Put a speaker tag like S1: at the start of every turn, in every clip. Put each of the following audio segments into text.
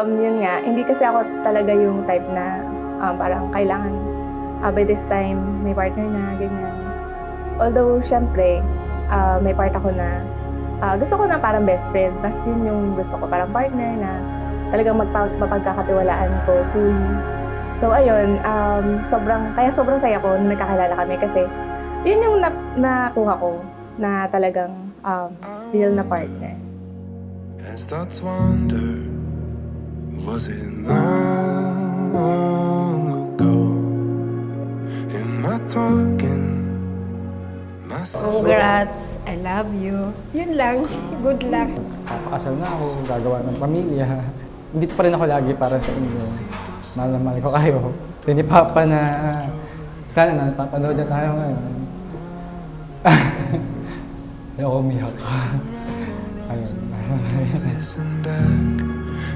S1: Yun nga, hindi kasi ako talaga yung type na parang kailangan by this time may partner na, ganyan. Although, syempre, may part ako na gusto ko na parang best friend. Mas yun yung gusto ko, parang partner na talagang mapagkakatiwalaan ko fully. So, ayun, kaya sobrang saya ko nung nagkakilala kami kasi yun yung nakuha ko na talagang real na partner.
S2: As thoughts wander, was it long ago? Am I talking myself?
S3: Congrats! I love you. Yun lang. Good luck.
S4: Papakasal na ako, gagawa ng pamilya. Dito pa rin ako lagi para sa inyo. Mahal na mahal ko kayo. So, ni Papa na sana na napapanood na tayo ngayon. Ayoko umiyak. Ayun.
S2: Listen back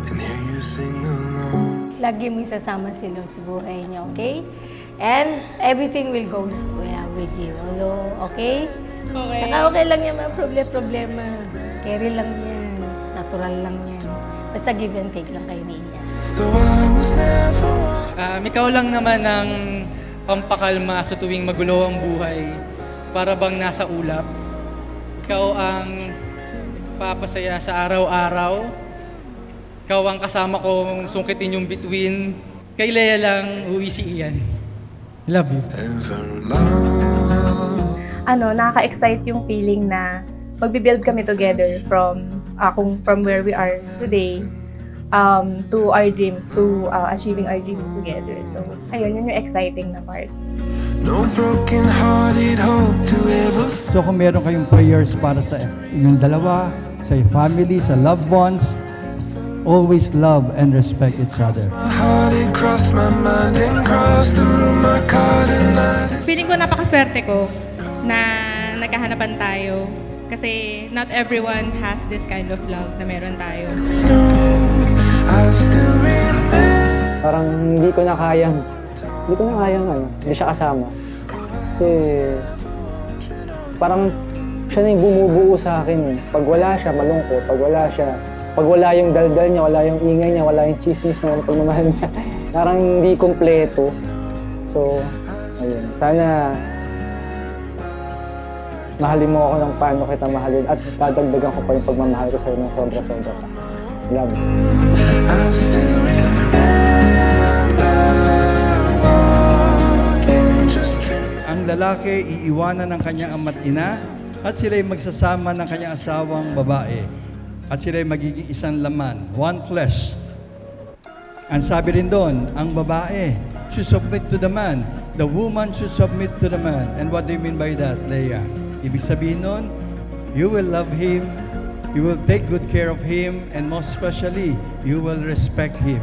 S2: and hear you sing along.
S3: Lagi mo isasama si Lord sa buhay niyo, okay? And everything will go well with you. Okay? Okay. Tsaka okay lang yan, mga problema. Carry lang yan. Natural lang yan. Basta give and take lang kayo ni Ian.
S2: Though I was never one.
S5: Ikaw lang naman ang pampakalma sa tuwing magulo ang buhay. Para bang nasa ulap. Ikaw ang papasaya sa araw-araw. Ikaw ang kasama kong sungkitin yung bituin. Kay Lea lang uwi si Ian. I love you.
S2: Ever long.
S1: Nakaka-excite yung feeling na magbi-build kami together from where we are today to our dreams, to achieving our dreams together. So, ayun, yun yung exciting na part.
S2: No broken-hearted hope to ever
S6: So kung meron kayong prayers para sa inyong dalawa, sa family, sa loved ones, always love and respect each other.
S2: my heart, it crossed my mind and crossed the room I caught and I
S7: Feeling ko napakaswerte ko na nagkahanapan tayo. Kasi not everyone has this kind of love na meron tayo.
S2: know I still remember.
S4: Parang hindi ko na kayang hindi siya kasama. Kasi parang siya na yung bumubuo sa akin. Pag wala siya, malungkot. Pag wala yung daldal niya, wala yung ingay niya, wala yung chismis na pagmamahal niya. Parang hindi kompleto. So, ayun. Sana mahalin mo ako ng paano kita mahalin at dadagdagan ko pa yung pagmamahal ko sa'yo ng sobra-sobra pa. Love you.
S2: I still remember walking just
S6: Ang lalaki iiwanan ng kanyang ama't ina at sila'y magsasama ng kanyang asawang babae. At sila'y magiging isang laman, one flesh. Ang sabi rin doon, ang babae should submit to the man. The woman should submit to the man. And what do you mean by that, Leia? Ibig sabihin nun, you will love him, you will take good care of him, and most especially, you will respect him.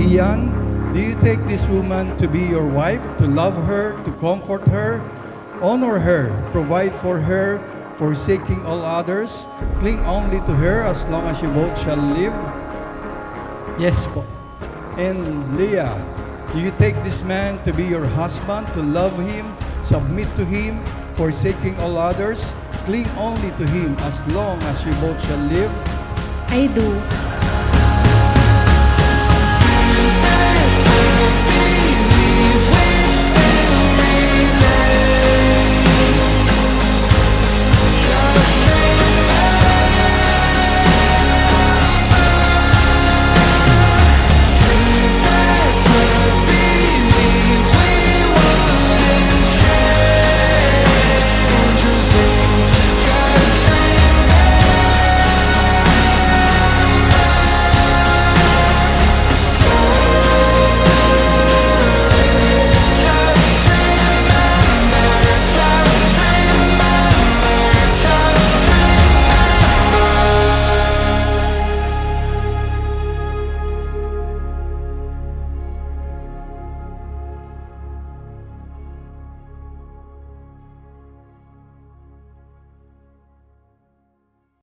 S6: Ian, do you take this woman to be your wife, to love her, to comfort her, honor her, provide for her, forsaking all others, cling only to her as long as you both shall live?
S5: Yes po.
S6: And Leah, do you take this man to be your husband, to love him, submit to him, forsaking all others, cling only to him as long as you both shall live?
S7: I do.